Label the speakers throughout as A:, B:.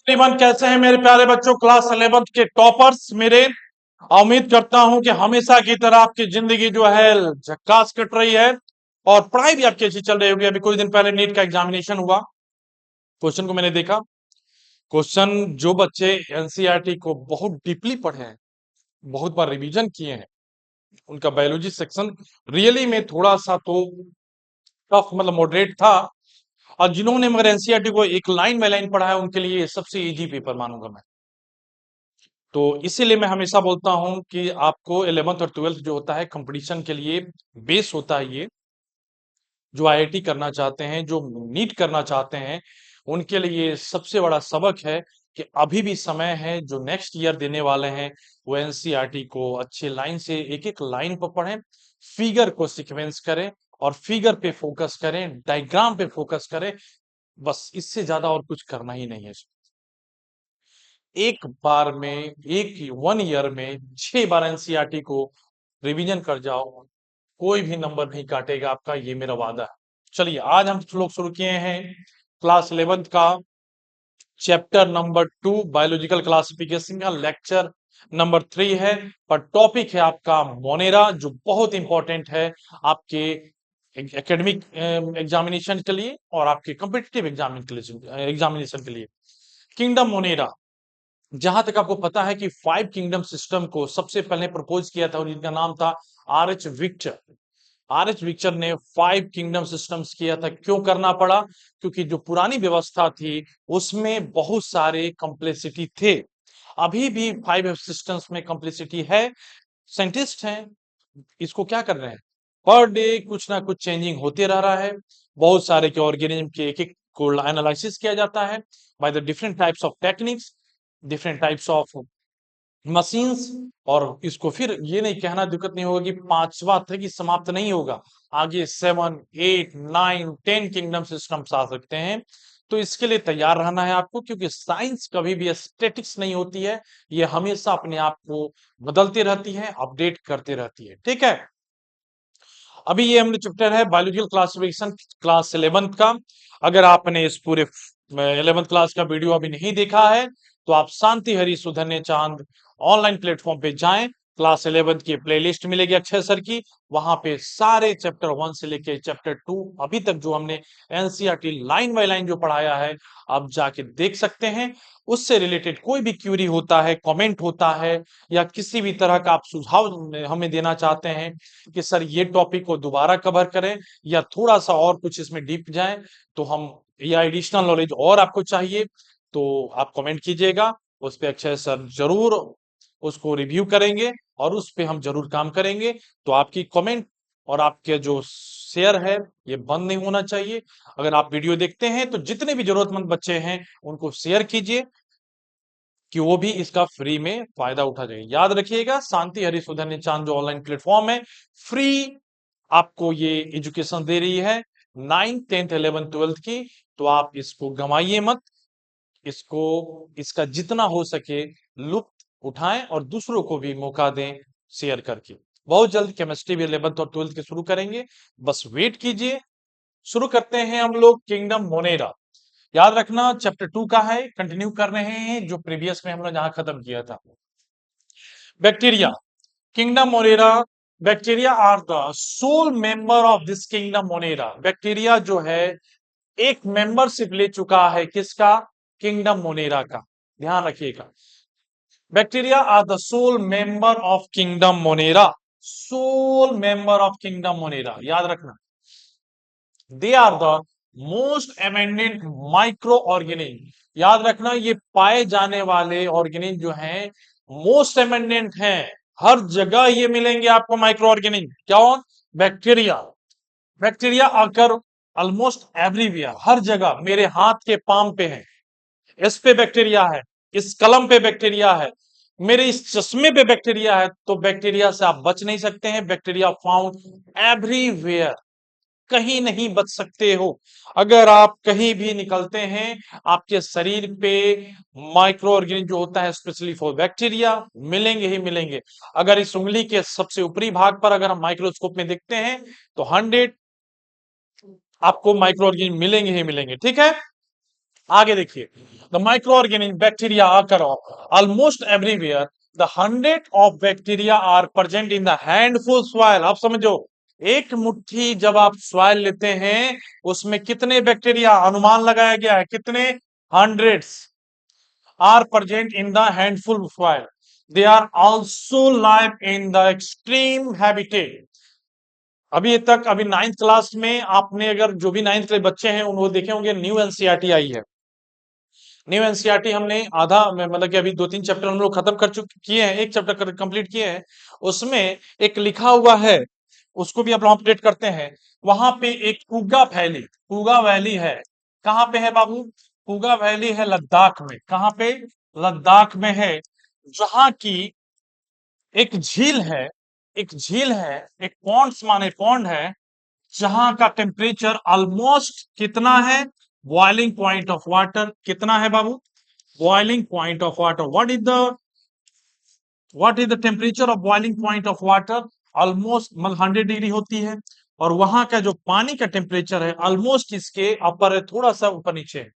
A: Everyone, कैसे हैं मेरे प्यारे बच्चों? क्लास 11th के टॉपर्स मेरे। उम्मीद करता हूं कि हमेशा की तरह आपकी जिंदगी जो है झक्कास कट रही है और पढ़ाई भी आपकी अच्छी चल रही होगी। अभी कुछ दिन पहले नीट का एग्जामिनेशन हुआ। क्वेश्चन को मैंने देखा। क्वेश्चन जो बच्चे एनसीईआरटी को बहुत डीपली पढ़े हैं, बहुत बार रिवीजन किए हैं, उनका बायोलॉजी सेक्शन रियली में थोड़ा सा तो टफ, मतलब मॉडरेट था। और जिन्होंने मगर एनसीईआरटी को एक लाइन बाय लाइन पढ़ा है, उनके लिए ये सबसे इजी पेपर मानूंगा मैं। तो इसीलिए मैं हमेशा बोलता हूं कि आपको 11th और 12th जो होता है कंपटीशन के लिए बेस होता है। ये जो आईआईटी करना चाहते हैं, जो नीट करना चाहते हैं, उनके लिए सबसे बड़ा सबक है कि अभी भी समय है। जो नेक्स्ट ईयर देने वाले हैं वो एनसीईआरटी को अच्छे लाइन से एक एक लाइन पर पढ़ें, फिगर को सीक्वेंस करें और फिगर पे फोकस करें, डायग्राम पे फोकस करें। बस इससे ज्यादा और कुछ करना ही नहीं है। एक बार में, एक 1 ईयर में 6 बार एनसीईआरटी को रिवीजन कर जाओ, कोई भी नंबर नहीं काटेगा आपका, ये मेरा वादा है। चलिए, आज हम लोग शुरू किए हैं क्लास 11th का चैप्टर नंबर 2 बायोलॉजिकल क्लासिफिकेशन का लेक्चर नंबर 3 है। पर टॉपिक है आपका मोनेरा, जो बहुत इंपॉर्टेंट है आपके एकेडमिक एग्जामिनेशन के लिए और आपके कॉम्पिटिटिव एग्जामिनेशन के लिए। किंगडम मोनेरा, जहां तक आपको पता है कि 5 किंगडम सिस्टम को सबसे पहले प्रपोज किया था और इनका नाम था R H Victor. R H Victor ने 5 किंगडम सिस्टम्स किया था। क्यों करना पड़ा? क्योंकि जो पुरानी व्यवस्था थी उसमें बहुत सारे कॉम्प्लेक्सिटी थे। अभी भी 5 सिस्टम्स में कॉम्प्लेक्सिटी है। साइंटिस्ट हैं, इसको क्या कर रहे हैं, पर डे कुछ ना कुछ चेंजिंग होते रह रहा है। बहुत सारे के ऑर्गेनिज्म के एक एक को एनालिसिस किया जाता है by the different types of techniques, different types of machines. और इसको फिर ये नहीं कहना, दिक्कत नहीं होगा कि पांचवा था कि समाप्त नहीं होगा। आगे 7, 8, 9, 10 किंगडम सिस्टम्स आ सकते हैं। तो इसके लिए तैयार रहना है आपको, क्योंकि साइंस कभी भी स्टेटिक्स नहीं होती है। ये हमेशा अपने आप को बदलती रहती है, अपडेट करते रहती है। ठीक है, अभी ये हमने चैप्टर है बायोलॉजिकल क्लासिफिकेशन क्लास 11th का। अगर आपने इस पूरे 11th क्लास का वीडियो अभी नहीं देखा है तो आप शांति हरि सुधन्य चांद ऑनलाइन प्लेटफॉर्म पे जाएं। क्लास 11th की प्लेलिस्ट मिलेगी अक्षय सर की, वहां पे सारे चैप्टर 1 से लेके चैप्टर 2 अभी तक जो हमने एनसीईआरटी लाइन बाय लाइन जो पढ़ाया है, आप जाके देख सकते हैं। उससे रिलेटेड कोई भी क्यूरी होता है, कमेंट होता है, या किसी भी तरह का आप सुझाव हमें देना चाहते हैं कि सर ये टॉपिक को दोबारा कवर करें या थोड़ा सा और कुछ इसमें डीप जाएं, तो हम या एडिशनल नॉलेज और आपको चाहिए, तो आप कमेंट कीजिएगा। उस पे अक्षय सर जरूर उसको रिव्यू करेंगे और उस पे हम जरूर काम करेंगे। तो आपकी कमेंट और आपके जो शेयर है ये बंद नहीं होना चाहिए। अगर आप वीडियो देखते हैं तो जितने भी जरूरतमंद बच्चे हैं उनको शेयर कीजिए कि वो भी इसका फ्री में फायदा उठा जाए। याद रखिएगा, शांति हरिशोधन चांद जो ऑनलाइन प्लेटफॉर्म है, फ्री आपको ये एजुकेशन दे रही है 9th 10th 11th 12th की। तो आप इसको गंवाइए मत, इसको इसका जितना हो सके लुत्फ उठाएं और दूसरों को भी मौका दें शेयर करके। बहुत जल्द केमिस्ट्री भी 11th और 12th के शुरू करेंगे, बस वेट कीजिए। शुरू करते हैं हम लोग किंगडम मोनेरा। याद रखना चैप्टर 2 का है, कंटिन्यू कर रहे हैं जो प्रीवियस में हम लोग जहां खत्म किया था। Bacteria, kingdom Monera. Bacteria are the sole member of this kingdom Monera. Bacteria जो है एक मेंबरशिप ले चुका है, किसका? किंगडम मोनेरा का। ध्यान रखिएगा, bacteria are the sole member of kingdom Monera. Sole member of kingdom Monera, याद रखना। They are the most abundant micro organism. याद रखना, ये पाए जाने वाले ऑर्गेनिज्म जो हैं मोस्ट एमेंडेंट हैं। हर जगह ये मिलेंगे आपको माइक्रो ऑर्गेनिज्म। क्या? बैक्टीरिया। बैक्टीरिया आकर ऑलमोस्ट एवरीवेयर, हर जगह। मेरे हाथ के पाम पे है, इस पे बैक्टीरिया है, इस कलम पे बैक्टीरिया है, मेरे इस चश्मे पे बैक्टीरिया है। तो बैक्टीरिया से आप बच नहीं सकते हैं। बैक्टीरिया फाउंड एवरीवेयर, कहीं नहीं बच सकते हो। अगर आप कहीं भी निकलते हैं, आपके शरीर पे माइक्रो ऑर्गेनिज्म जो होता है स्पेशली फॉर बैक्टीरिया मिलेंगे ही मिलेंगे। अगर इस उंगली के सबसे ऊपरी भाग पर अगर हम माइक्रोस्कोप में देखते हैं तो 100 आपको माइक्रो ऑर्गेनिज्म मिलेंगे ही मिलेंगे। ठीक है, आगे देखिए, द माइक्रो ऑर्गेनिज्म बैक्टीरिया आकर almost everywhere, the 100 of bacteria are present in the handful soil. आप समझो, एक मुट्ठी जब आप सॉइल लेते हैं, उसमें कितने बैक्टीरिया अनुमान लगाया गया है, कितने, hundreds are present in the handful soil. They are also live in the extreme habitat. अभी नाइन्थ क्लास में आपने, अगर जो भी नाइन्थ के बच्चे हैं उनको देखे होंगे, न्यू एनसीईआरटी आई है। न्यू एनसीईआरटी हमने आधा मतलब कि अभी 2-3 चैप्टर हम लोग खत्म कर चुके किए हैं, एक चैप्टर कंप्लीट किए हैं। उसमें एक लिखा हुआ है, उसको भी आप अपडेट करते हैं। वहां पे एक कुगा वैली है। कहाँ पे है बाबू? कुगा वैली है लद्दाख में। कहाँ पे? लद्दाख में है। जहां की एक झील है, एक पॉन्ड्स माने पॉन्ड है, जहां का टेम्परेचर ऑलमोस्ट कितना है, बॉइलिंग पॉइंट ऑफ वाटर कितना है बाबू? Boiling point of water, what is the temperature of boiling point of water? Almost 100 degree होती है। और वहां का जो पानी का टेम्परेचर है ऑलमोस्ट इसके अपर है, थोड़ा सा ऊपर नीचे है।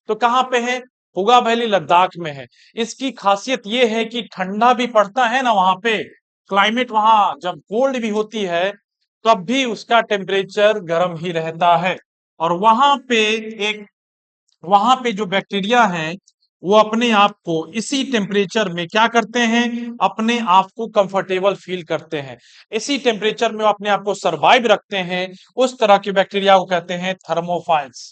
A: तो कहाँ पे है? पुगा वैली लद्दाख में है। इसकी खासियत ये है कि ठंडा भी पड़ता है ना वहां पे, क्लाइमेट वहां जब कोल्ड भी होती है तब भी उसका टेम्परेचर गर्म ही रहता है। और एक वहां पे जो बैक्टीरिया है वो अपने आप को इसी टेम्परेचर में क्या करते हैं, अपने आप को कंफर्टेबल फील करते हैं। इसी टेम्परेचर में वो अपने आप को सरवाइव रखते हैं। उस तरह के बैक्टीरिया को कहते हैं थर्मोफाइल्स।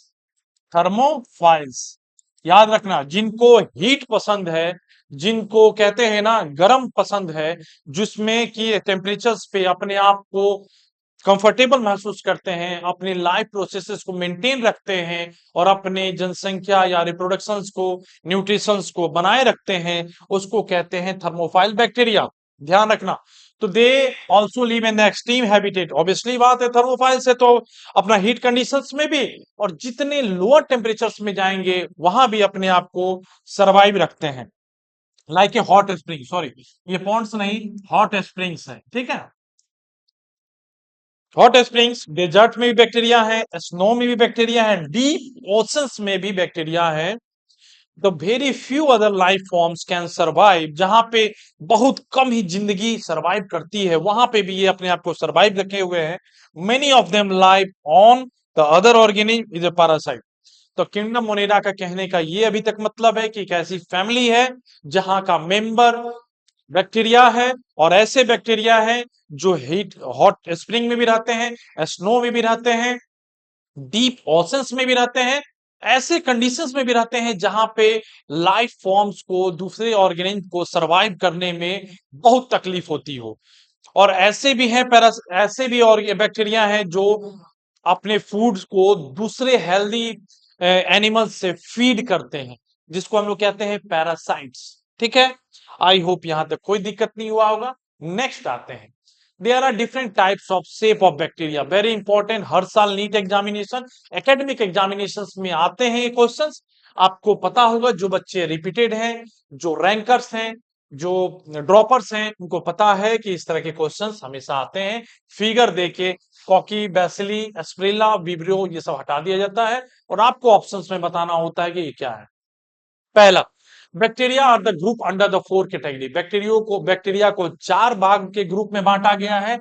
A: थर्मोफाइल्स, याद रखना, जिनको हीट पसंद है, जिनको कहते हैं ना गर्म पसंद है, जिसमें कि टेम्परेचर्स पे अपने आप को कंफर्टेबल महसूस करते हैं, अपने लाइफ प्रोसेसेस को मेंटेन रखते हैं और अपने जनसंख्या या रिप्रोडक्शंस को, न्यूट्रिशंस को बनाए रखते हैं, उसको कहते हैं थर्मोफाइल बैक्टीरिया। ध्यान रखना। तो they also live in the extreme habitat. Obviously बात है, थर्मोफाइल से तो अपना हीट कंडीशंस में भी, और जितने लोअर टेम्परेचर्स में जाएंगे वहां भी अपने आप को सरवाइव रखते हैं। Like a hot spring, sorry ये पॉन्ड्स नहीं, हॉट स्प्रिंग्स है, ठीक है। हॉट स्प्रिंग्स, डेजर्ट में भी बैक्टीरिया है, स्नो में भी बैक्टीरिया है, डीप ओशंस में भी बैक्टीरिया है। The very few other life forms can survive, जहां पे बहुत कम ही जिंदगी सरवाइव करती है, वहां पे भी ये अपने आप को सरवाइव रखे हुए हैं। Many of them live on the other organism is a parasite. तो किंगडम मोनेरा का कहने का ये अभी तक मतलब है कि एक ऐसी फैमिली है जहां का मेंबर बैक्टीरिया है, और ऐसे बैक्टीरिया है जो हीट हॉट स्प्रिंग में भी रहते हैं, स्नो में भी रहते हैं, डीप ओशंस में भी रहते हैं, ऐसे कंडीशंस में भी रहते हैं जहां पे लाइफ फॉर्म्स को, दूसरे ऑर्गेनिज्म को सरवाइव करने में बहुत तकलीफ होती हो। और ऐसे भी हैं ऐसे भी और बैक्टीरिया हैं जो अपने फूड्स को दूसरे हेल्दी एनिमल्स से फीड करते हैं, जिसको हम लोग कहते हैं पैरासाइट्स। ठीक है, आई होप यहां तक कोई दिक्कत नहीं हुआ होगा। नेक्स्ट आते हैं, there are different types of shape of bacteria, very important. हर साल नीट एग्जामिनेशन, एकेडमिक एग्जामिनेशन में आते हैं ये क्वेश्चंस। आपको पता होगा, जो बच्चे रिपीटेड हैं, जो रैंकर्स हैं, जो ड्रॉपर्स हैं, उनको पता है कि इस तरह के क्वेश्चंस हमेशा आते हैं। फिगर देके कॉकी, बैसिली, एस्प्रिला, विब्रियो ये सब हटा दिया जाता है और आपको ऑप्शंस में बताना होता है कि ये क्या है। पहला, bacteria are the group under the 4 category. Bacteria को 4 भाग के ग्रुप में बांटा गया है।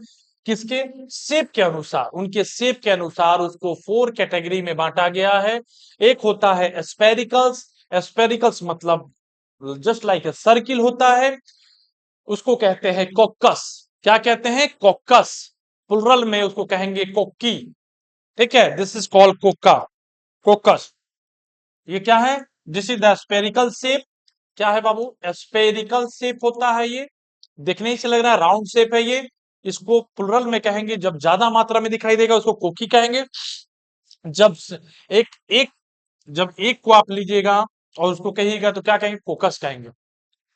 A: किसके? शेप के अनुसार, उनके शेप के अनुसार उसको 4 कैटेगरी में बांटा गया है। एक होता है स्पेरिकल्स। स्पेरिकल्स मतलब जस्ट लाइक ए सर्किल होता है, उसको कहते हैं कोक्कस। क्या कहते हैं? कोक्कस। प्लुरल में उसको कहेंगे कोक्की। ठीक है, दिस इज कॉल्ड कोक्का, कोक्कस। ये क्या है? This is the spherical shape. क्या है बाबू? स्पेरिकल शेप होता है ये। देखने से लग रहा है राउंड शेप है ये। इसको प्लुरल में कहेंगे, जब ज्यादा मात्रा में दिखाई देगा उसको कोकी कहेंगे। जब एक एक जब एक को आप लीजिएगा और उसको कहिएगा तो क्या कहेंगे? कोकस कहेंगे।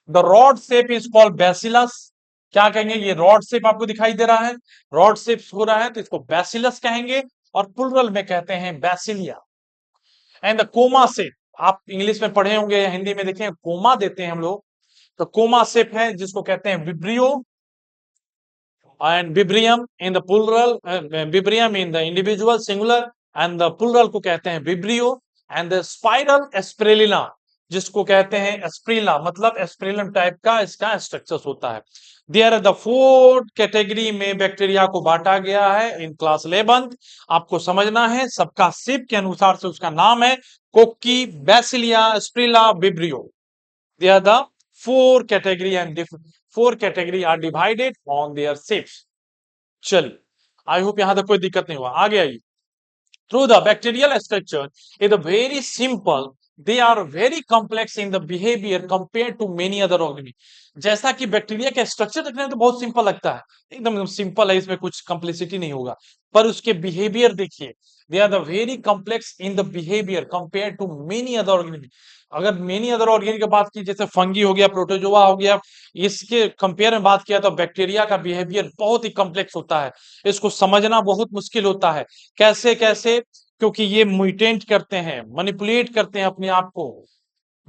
A: The rod shape is called bacillus. क्या कहेंगे? ये रॉड शेप आपको दिखाई दे रहा है, रॉड शेप हो रहा है तो इसको बैसिलस कहेंगे, और प्लुरल में कहते हैं बैसिलिया। एंड द कोमा शेप, आप इंग्लिश में पढ़े होंगे या हिंदी में देखें, कोमा देते हैं हम लोग, तो कोमा शेप है जिसको कहते हैं vibrio and विब्रियम in the plural, विब्रियम in the individual singular, and the plural को कहते हैं विब्रियो। एंड द स्पाइरल एस्प्रेलिना, जिसको कहते हैं एस्प्रिला, मतलब एस्प्रिलम टाइप का इसका स्ट्रक्चर होता है। देयर द फोर्थ कैटेगरी में बैक्टीरिया को बांटा गया है इन क्लास 11। आपको समझना है, सबका सिप के अनुसार से उसका नाम है cocci, bacilli, spirilla, vibrio. They are the four category and four category are divided on their shapes. चलिए, आई होप यहां तक कोई दिक्कत नहीं हुआ। आगे आइए। Through the bacterial structure is very simple, they are very complex in the behavior compared to many other organisms। जैसा कि बैक्टीरिया का स्ट्रक्चर देखने में तो बहुत सिंपल लगता है, एकदम सिंपल है, इसमें कुछ कॉम्प्लेक्सिटी नहीं होगा, पर उसके बिहेवियर देखिए, they are the very complex in the behaviour compare to many other organism. अगर मेनी अदर ऑर्गेनिज्म की बात की, जैसे फंगी हो गया, प्रोटोजोआ हो गया, इसके कंपेयर में बात किया तो बैक्टीरिया का बिहेवियर बहुत ही कॉम्प्लेक्स होता है, इसको समझना बहुत मुश्किल होता है। कैसे कैसे? क्योंकि ये म्यूटेंट करते हैं, मैनिपुलेट करते हैं अपने आप को।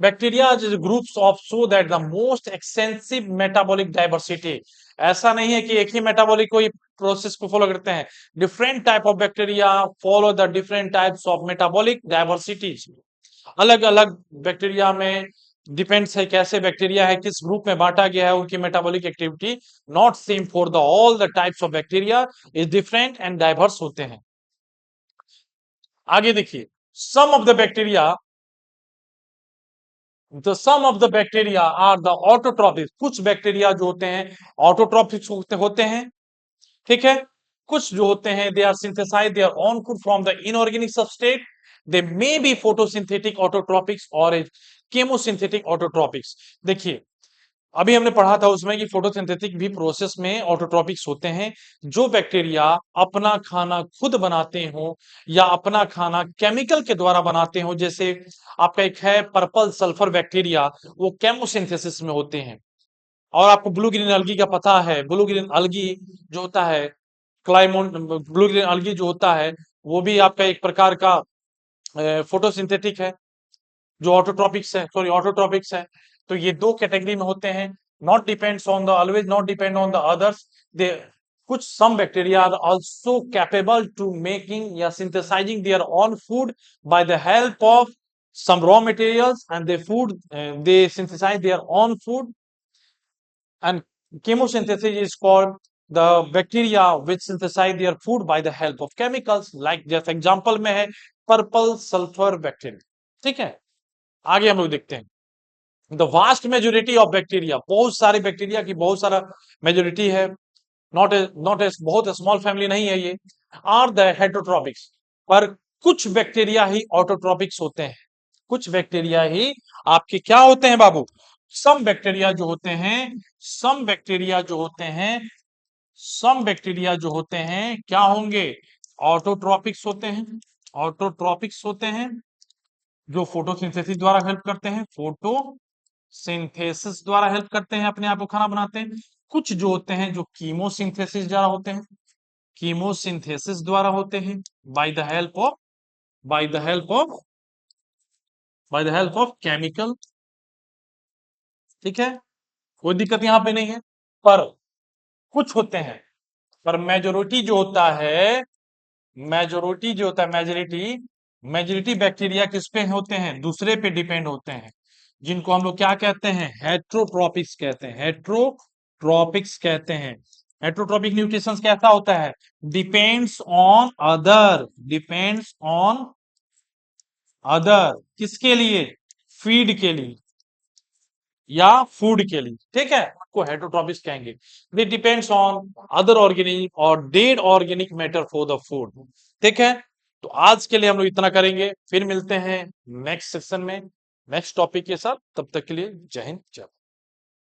A: Bacteria is groups of so that the most extensive metabolic diversity. ऐसा नहीं है कि एक ही मेटाबॉलिक कोई प्रोसेस को फॉलो करते हैं, different type of bacteria follow the different types of metabolic diversities. अलग अलग बैक्टीरिया में डिपेंड्स है कैसे बैक्टीरिया है, किस ग्रुप में बांटा गया है, उनकी metabolic activity not same for the all the types of bacteria, is different and diverse होते हैं। आगे देखिए, some of the bacteria the some of the bacteria are the autotrophic. कुछ बैक्टीरिया जो होते हैं ऑटोट्रॉपिक होते हैं, ठीक है। कुछ जो होते हैं they are synthesize their own food from the inorganic substrate, they may be photosynthetic autotrophics और केमोसिंथेटिक ऑटोट्रॉपिक्स। देखिए, अभी हमने पढ़ा था उसमें कि फोटोसिंथेटिक भी प्रोसेस में ऑटोट्रॉपिक्स होते हैं। जो बैक्टीरिया अपना खाना खुद बनाते हो या अपना खाना केमिकल के द्वारा बनाते हो, जैसे आपका एक है पर्पल सल्फर बैक्टीरिया, वो केमोसिंथेसिस में होते हैं। और आपको ब्लू ग्रीन अलगी का पता है, ब्लू ग्रीन अलगी जो होता है, क्लाइमोन ब्लू ग्रीन अलगी जो होता है, वो भी आपका एक प्रकार का फोटोसिंथेटिक है, जो ऑटोट्रॉपिक्स है, सॉरी ऑटोट्रॉपिक्स है। तो ये दो कैटेगरी में होते हैं, not depends on the always not depend on the others. They कुछ some bacteria are also capable to making या synthesizing their own food by the help of some raw materials, and they synthesize their own food, and chemosynthesis is called the bacteria which synthesize their food by the help of chemicals, like जैसे example में है purple sulphur bacteria, ठीक है। आगे हम लोग देखते हैं the vast majority of bacteria, बहुत सारे बैक्टीरिया की बहुत सारा मेजोरिटी है, नॉट ए बहुत स्मॉल फैमिली नहीं है ये, आर द हेटरोट्रॉपिक्स। पर कुछ बैक्टीरिया ही ऑटोट्रॉपिक्स होते हैं, कुछ बैक्टीरिया ही आपके क्या होते हैं बाबू, सम बैक्टीरिया जो होते हैं, सम बैक्टीरिया जो होते हैं, सम बैक्टीरिया जो होते हैं क्या होंगे, ऑटोट्रॉपिक्स होते हैं, ऑटोट्रॉपिक्स होते हैं, जो फोटोसिंथेसिस द्वारा हेल्प करते हैं, फोटोसिंथेसिस द्वारा हेल्प करते हैं, अपने आप को खाना बनाते हैं। कुछ जो होते हैं जो कीमोसिंथेसिस द्वारा होते हैं, कीमोसिंथेसिस द्वारा होते हैं, bye the help of bye the help of bye the help of chemical, ठीक है। कोई दिक्कत यहां पे नहीं है। पर कुछ होते हैं, पर मेजोरिटी जो होता है, मेजोरिटी जो होता है, मेजोरिटी मेजोरिटी बैक्टीरिया किस पे होते हैं, दूसरे पे डिपेंड होते हैं, जिनको हम लोग क्या कहते हैं, हेट्रोट्रॉपिक्स कहते हैं, हेट्रोट्रॉपिक्स कहते हैं। हेट्रोट्रॉपिक न्यूट्रिशन कैसा होता है, depends on other, depends on other, किसके लिए, फीड के लिए या फूड के लिए, ठीक है, को हेट्रोट्रॉपिक्स कहेंगे। दे डिपेंड्स ऑन अदर ऑर्गेनिक और dead organic matter for the food, ठीक है। तो आज के लिए हम लोग इतना करेंगे, फिर मिलते हैं नेक्स्ट सेक्शन में नेक्स्ट टॉपिक के साथ। तब तक के लिए जय हिंद, जय भारत।